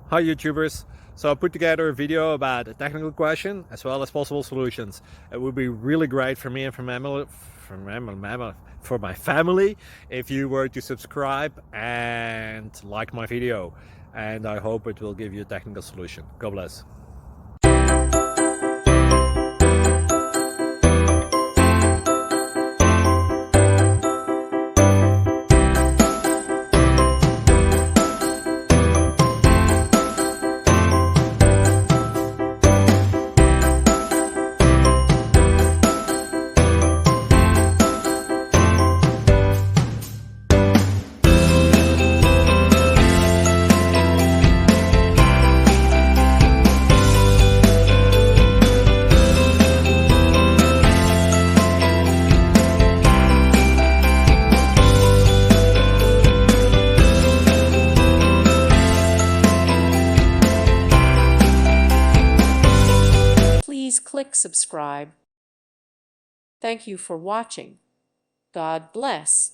Hi YouTubers! So I put together a video about a technical question as well as possible solutions. It would be really great for me and for my family if you were to subscribe and like my video, and I hope it will give you a technical solution. God bless. Please click subscribe. Thank you for watching. God bless.